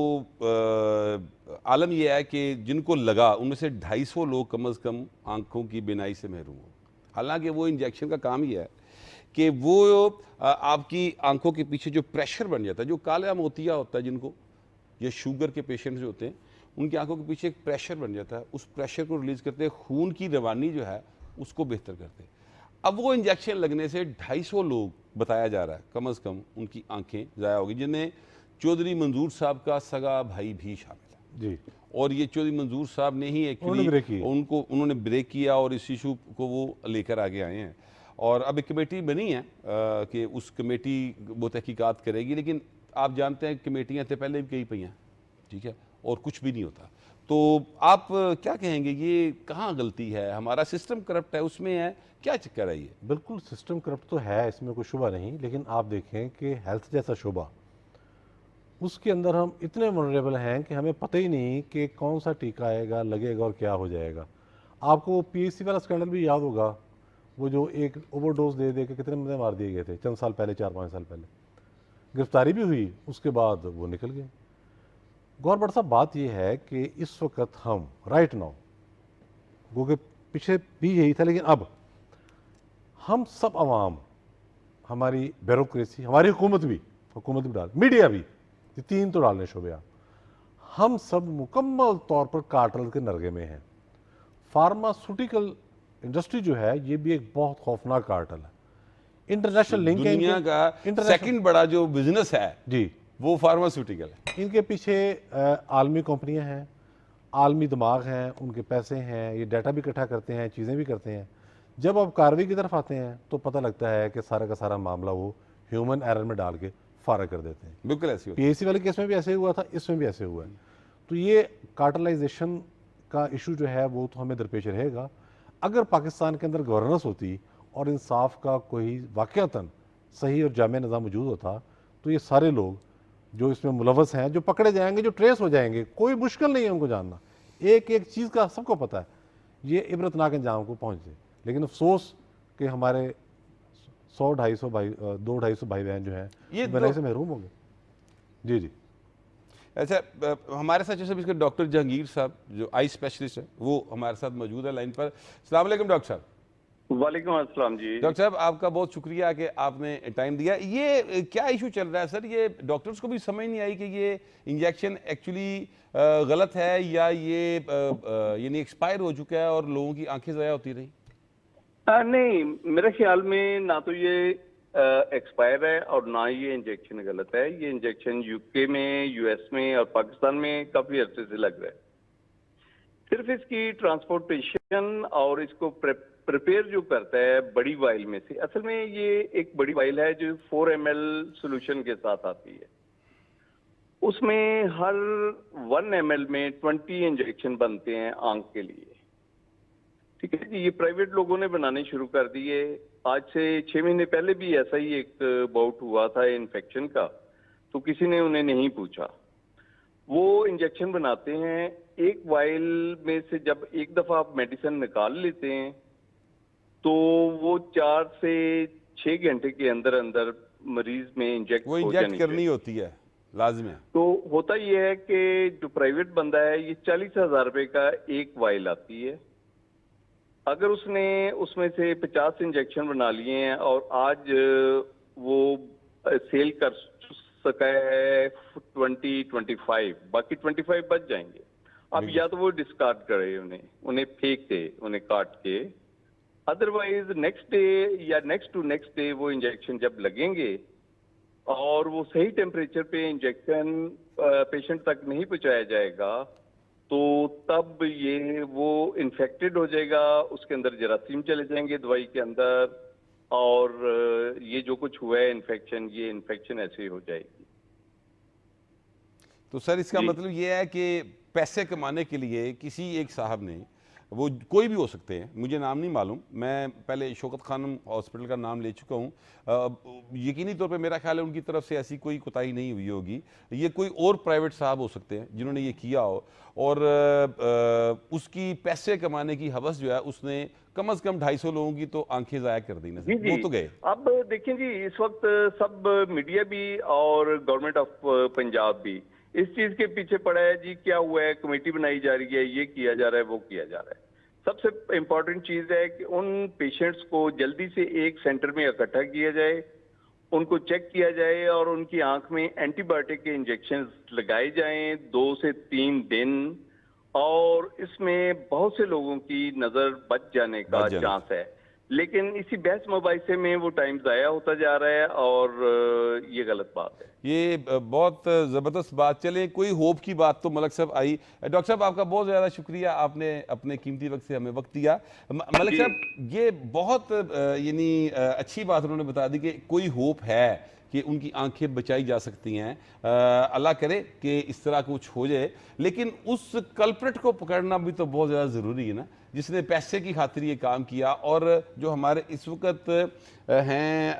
आलम यह है कि जिनको लगा उनमें से 250 लोग कम अज़ कम आँखों की बिनाई से महरूम हो। हालांकि वो इंजेक्शन का काम ही है कि वो आपकी आंखों के पीछे जो प्रेशर बन जाता है, जो काला मोतिया होता है जिनको, ये शुगर के पेशेंट्स जो होते हैं उनकी आंखों के पीछे एक प्रेशर बन जाता है, उस प्रेशर को रिलीज़ करते हैं, खून की रवानी जो है उसको बेहतर करते हैं। अब वो इंजेक्शन लगने से 250 लोग बताया जा रहा है कम अज़ कम उनकी आंखें ज़ाया होगी, जिनमें चौधरी मंजूर साहब का सगा भाई भी शामिल है जी। और ये चौधरी मंजूर साहब ने ही उन्होंने ब्रेक किया और इस इशू को वो लेकर आगे आए हैं। और अब एक कमेटी बनी है कि उस कमेटी वो तहकीकात करेगी, लेकिन आप जानते हैं कमेटियाँ तो पहले भी कई पई हैं, ठीक है, और कुछ भी नहीं होता। तो आप क्या कहेंगे, ये कहाँ गलती है? हमारा सिस्टम करप्ट है, उसमें है, क्या चक्कर है ये? बिल्कुल सिस्टम करप्ट तो है, इसमें कोई शुबा नहीं, लेकिन आप देखें कि हेल्थ जैसा शुबा, उसके अंदर हम इतने वनरेबल हैं कि हमें पता ही नहीं कि कौन सा टीका आएगा, लगेगा और क्या हो जाएगा। आपको पीएचसी वाला स्कैंडल भी याद होगा, वो जो एक ओवरडोज दे दे के कितने बंदे मार दिए गए थे चंद साल पहले, 4-5 साल पहले। गिरफ्तारी भी हुई, उसके बाद वो निकल गए। गौर बट साहब, बात यह है कि इस वक्त हम राइट नाउ, क्योंकि पीछे भी यही था, लेकिन अब हम सब आवाम, हमारी ब्यूरोक्रेसी, हमारी हुकूमत भी डाल, मीडिया भी, ये 3 तो डालने शोबे आप, हम सब मुकम्मल तौर पर कार्टेल के नरगे में हैं। फार्मास्यूटिकल इंडस्ट्री जो है ये भी एक बहुत खौफनाक कार्टेल है। इंटरनेशनल लिंक है, दुनिया का सेकंड बड़ा जो बिजनेस है जी, वो फार्मास्यूटिकल है। इनके पीछे आलमी कंपनियां हैं, आलमी दिमाग हैं, उनके पैसे हैं, ये डाटा भी इकट्ठा करते हैं, चीज़ें भी करते हैं। जब आप कार्रवाई की तरफ आते हैं तो पता लगता है कि सारा का सारा मामला वो ह्यूमन एरर में डाल के फारग कर देते हैं। बिल्कुल ऐसी होती है। पीएसी वाले केस में भी ऐसे हुआ था, इसमें भी ऐसे हुआ है। तो ये कार्टलाइजेशन का इशू जो है वो तो हमें दरपेश रहेगा। अगर पाकिस्तान के अंदर गवर्नेंस होती और इंसाफ का कोई वाक़यातन सही और जामे निज़ाम मौजूद होता तो ये सारे लोग जो इसमें मुलवस हैं, जो पकड़े जाएंगे, जो ट्रेस हो जाएंगे, कोई मुश्किल नहीं है उनको जानना। एक एक चीज़ का सबको पता है, ये इबरतनाक अंजाम को पहुँच जाए। लेकिन अफसोस कि हमारे 100-250 भाई 200-250 भाई बहन जो हैं ये भलाई से महरूम हो गए। जी जी। अच्छा, हमारे साथ जैसे इसके डॉक्टर जहांगीर साहब जो आई स्पेशलिस्ट है वो हमारे साथ मौजूद है लाइन पर। अस्सलाम वालेकुम डॉक्टर साहब। वालेकुम अस्सलाम जी। डॉक्टर साहब आपका बहुत शुक्रिया कि आपने टाइम दिया। ये क्या इशू चल रहा है सर? ये डॉक्टर्स को भी समझ नहीं आई कि ये इंजेक्शन एक्चुअली गलत है या ये यानी एक्सपायर हो चुका है और लोगों की आंखें ज़ाया होती रही। नहीं, मेरे ख्याल में ना तो ये एक्सपायर है और ना ये इंजेक्शन गलत है। ये इंजेक्शन यूके में, यूएस में और पाकिस्तान में काफी अरसे से लग रहा है। सिर्फ इसकी ट्रांसपोर्टेशन और इसको प्रिपेयर जो करता है बड़ी वाइल में से, असल में ये एक बड़ी वाइल है जो 4 ml सोल्यूशन के साथ आती है। उसमें हर 1 ml में 20 इंजेक्शन बनते हैं आंख के लिए। ठीक है जी, ये प्राइवेट लोगों ने बनाने शुरू कर दिए। आज से 6 महीने पहले भी ऐसा ही एक बाउट हुआ था इन्फेक्शन का, तो किसी ने उन्हें नहीं पूछा। वो इंजेक्शन बनाते हैं, एक वाइल में से जब एक दफा आप मेडिसिन निकाल लेते हैं तो वो 4 से 6 घंटे के अंदर अंदर मरीज में इंजेक्ट वो हो इंजेक्ट जानी करनी चाहिए। होती है, लाजमी है। तो होता ये है कि जो प्राइवेट बंदा है ये 40,000 रुपए का एक वाइल आती है। अगर उसने उसमें से 50 इंजेक्शन बना लिए हैं और आज वो सेल कर सका है 20-25, बाकी 25 बच जाएंगे। अब या तो वो डिस्कार्ड करे, उन्हें फेंक दे, उन्हें काट के। अदरवाइज नेक्स्ट डे या नेक्स्ट टू नेक्स्ट डे वो इंजेक्शन जब लगेंगे और वो सही टेम्परेचर पे इंजेक्शन पेशेंट तक नहीं पहुंचाया जाएगा तो तब ये वो इन्फेक्टेड हो जाएगा, उसके अंदर जरासीम चले जाएंगे दवाई के अंदर और ये जो कुछ हुआ है इन्फेक्शन, ये इन्फेक्शन ऐसे ही हो जाएगी। तो सर इसका जी। मतलब ये है कि पैसे कमाने के लिए किसी एक साहब ने, वो कोई भी हो सकते हैं, मुझे नाम नहीं मालूम, मैं पहले शौकत खानम हॉस्पिटल का नाम ले चुका हूँ, यकीनी तौर पे मेरा ख्याल है उनकी तरफ से ऐसी कोई कोताही नहीं हुई होगी। ये कोई और प्राइवेट साहब हो सकते हैं जिन्होंने ये किया हो और उसकी पैसे कमाने की हवस जो है उसने कम से कम 250 लोगों की तो आंखें ज़ाया कर दी ना, जी जी। वो तो गए। अब देखें जी, इस वक्त सब मीडिया भी और गवर्नमेंट ऑफ पंजाब भी इस चीज के पीछे पड़ा है जी। क्या हुआ है, कमेटी बनाई जा रही है, ये किया जा रहा है, वो किया जा रहा है। सबसे इम्पोर्टेंट चीज है कि उन पेशेंट्स को जल्दी से एक सेंटर में इकट्ठा किया जाए, उनको चेक किया जाए और उनकी आंख में एंटीबायोटिक के इंजेक्शन लगाए जाएं 2 से 3 दिन, और इसमें बहुत से लोगों की नजर बच जाने का बच जाने। चांस है। लेकिन इसी बहस मुबाहिसे में वो टाइम जाया होता जा रहा है और ये गलत बात है। ये बहुत ज़बरदस्त बात। चले, कोई होप की बात तो मलक साहब आई। डॉक्टर साहब आपका बहुत ज़्यादा शुक्रिया, आपने अपने कीमती वक्त से हमें वक्त दिया। मलक जी। साहब ये बहुत यानी अच्छी बात उन्होंने बता दी कि कोई होप है कि उनकी आंखें बचाई जा सकती हैं। अल्लाह करे कि इस तरह कुछ हो जाए, लेकिन उस कल्प्रिट को पकड़ना भी तो बहुत ज़्यादा ज़रूरी है ना, जिसने पैसे की खातिर ये काम किया। और जो हमारे इस वक्त हैं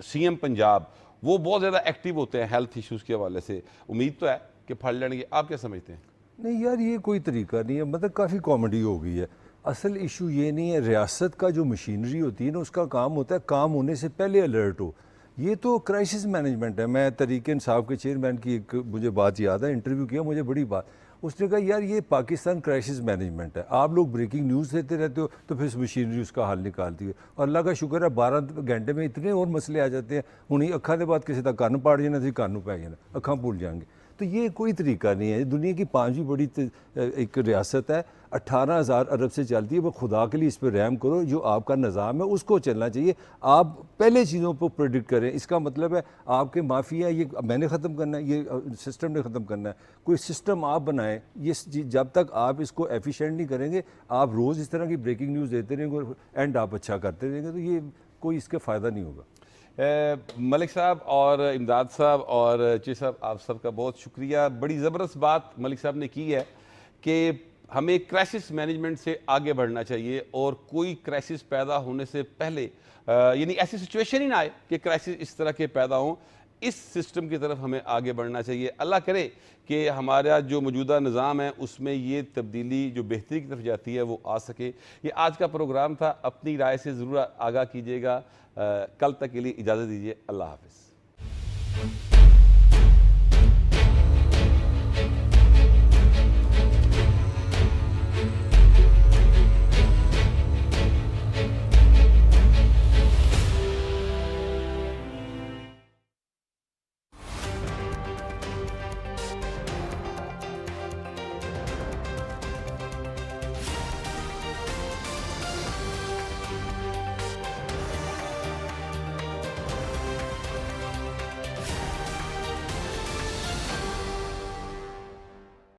सीएम पंजाब, वो बहुत ज़्यादा एक्टिव होते हैं हेल्थ इश्यूज़ के हवाले से। उम्मीद तो है कि फड़ लेंगे। आप क्या समझते हैं? नहीं यार, ये कोई तरीका नहीं है, मतलब काफ़ी कॉमेडी हो गई है। असल इशू ये नहीं है, रियासत का जो मशीनरी होती है ना उसका काम होता है काम होने से पहले अलर्ट हो। ये तो क्राइसिस मैनेजमेंट है। मैं तहरीक इंसाफ के चेयरमैन की एक मुझे बात याद है, इंटरव्यू किया, मुझे बड़ी बात, उसने कहा यार ये पाकिस्तान क्राइसिस मैनेजमेंट है। आप लोग ब्रेकिंग न्यूज़ देते रहते हो तो फिर मशीनरी उसका हल निकालती है, और अल्लाह का शुक्र है 12 घंटे में इतने और मसले आ जाते हैं। उन्हीं अखा के बाद किसी का कन्न पाड़ जाना, कन्न पै जाना, अखा भूल जाएंगे। तो ये कोई तरीका नहीं है। दुनिया की 5वीं बड़ी एक रियासत है, 18,000 अरब से चलती है। वो खुदा के लिए इस पर रहम करो, जो आपका निज़ाम है उसको चलना चाहिए। आप पहले चीज़ों को प्रेडिक्ट करें। इसका मतलब है आपके माफिया ये मैंने ख़त्म करना है, ये सिस्टम ने ख़त्म करना है। कोई सिस्टम आप बनाएं। ये जब तक आप इसको एफिशिएंट नहीं करेंगे, आप रोज़ इस तरह की ब्रेकिंग न्यूज़ देते रहेंगे, एंड आप अच्छा करते रहेंगे, तो ये कोई इसका फ़ायदा नहीं होगा। मलिक साहब और इमदाद साहब और ची साहब, आप सबका बहुत शुक्रिया। बड़ी ज़बरदस्त बात मलिक साहब ने की है कि हमें क्राइसिस मैनेजमेंट से आगे बढ़ना चाहिए और कोई क्राइसिस पैदा होने से पहले यानी ऐसी सिचुएशन ही ना आए कि क्राइसिस इस तरह के पैदा हों, इस सिस्टम की तरफ हमें आगे बढ़ना चाहिए। अल्लाह करे कि हमारा जो मौजूदा निज़ाम है उसमें ये तब्दीली जो बेहतरी की तरफ जाती है वो आ सके। ये आज का प्रोग्राम था, अपनी राय से ज़रूर आगाह कीजिएगा। कल तक के लिए इजाज़त दीजिए। अल्लाह हाफ़िज़।